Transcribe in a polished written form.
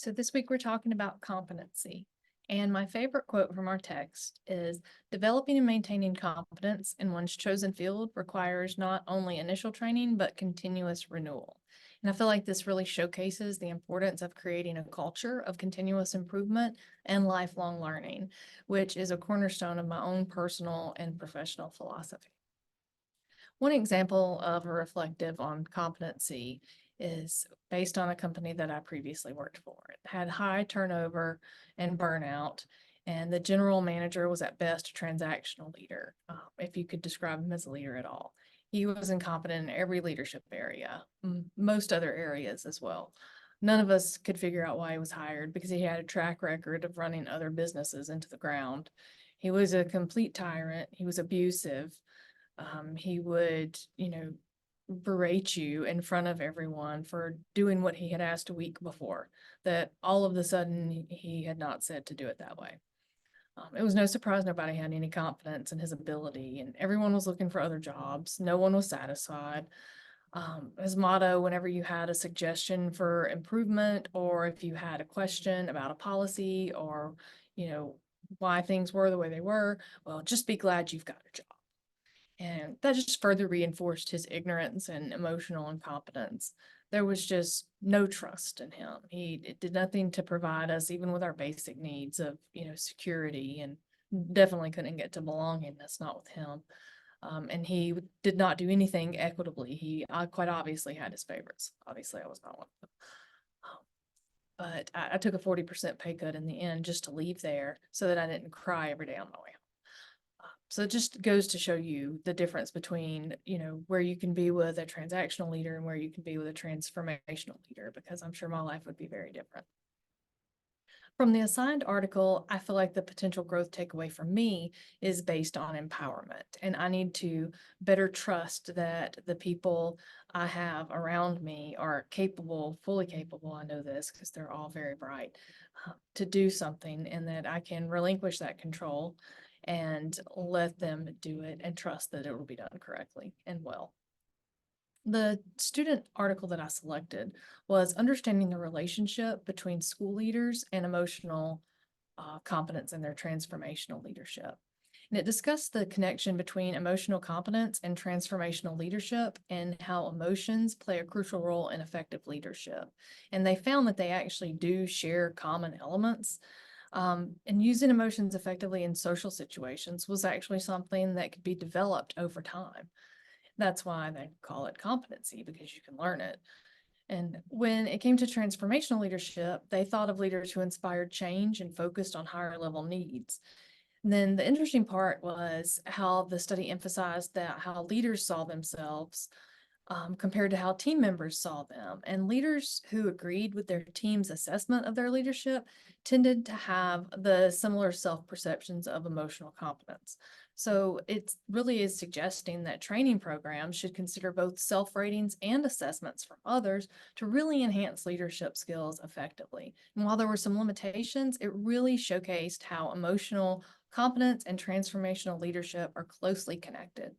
So this week we're talking about competency. And my favorite quote from our text is, developing and maintaining competence in one's chosen field requires not only initial training, but continuous renewal. And I feel like this really showcases the importance of creating a culture of continuous improvement and lifelong learning, which is a cornerstone of my own personal and professional philosophy. One example of a reflective on competency is based on a company that I previously worked for. It had high turnover and burnout, and the general manager was at best a transactional leader, if you could describe him as a leader at all. He was incompetent in every leadership area, most other areas as well. None of us could figure out why he was hired because he had a track record of running other businesses into the ground. He was a complete tyrant. He was abusive. He would, berate you in front of everyone for doing what he had asked a week before, that all of a sudden he had not said to do it that way. It was no surprise nobody had any confidence in his ability, and everyone was looking for other jobs. No one was satisfied. His motto, whenever you had a suggestion for improvement, or if you had a question about a policy, or, why things were the way they were, well, just be glad you've got a job. And that just further reinforced his ignorance and emotional incompetence. There was just no trust in him. He did nothing to provide us, even with our basic needs of, security, and definitely couldn't get to belonging. That's not with him. And he did not do anything equitably. He quite obviously had his favorites. Obviously, I was not one of them. But I took a 40% pay cut in the end just to leave there so that I didn't cry every day on my way home. So it just goes to show you the difference between, where you can be with a transactional leader and where you can be with a transformational leader, because I'm sure my life would be very different. From the assigned article, I feel like the potential growth takeaway for me is based on empowerment. And I need to better trust that the people I have around me are capable, fully capable. I know this because they're all very bright, to do something, and that I can relinquish that control and let them do it and trust that it will be done correctly and well. The student article that I selected was understanding the relationship between school leaders and emotional competence in their transformational leadership. And it discussed the connection between emotional competence and transformational leadership, and how emotions play a crucial role in effective leadership. And they found that they actually do share common elements. And using emotions effectively in social situations was actually something that could be developed over time. That's why they call it competency, because you can learn it. And when it came to transformational leadership, they thought of leaders who inspired change and focused on higher level needs. And then the interesting part was how the study emphasized that how leaders saw themselves, compared to how team members saw them. And leaders who agreed with their team's assessment of their leadership tended to have the similar self-perceptions of emotional competence. So it really is suggesting that training programs should consider both self-ratings and assessments from others to really enhance leadership skills effectively. And while there were some limitations, it really showcased how emotional competence and transformational leadership are closely connected.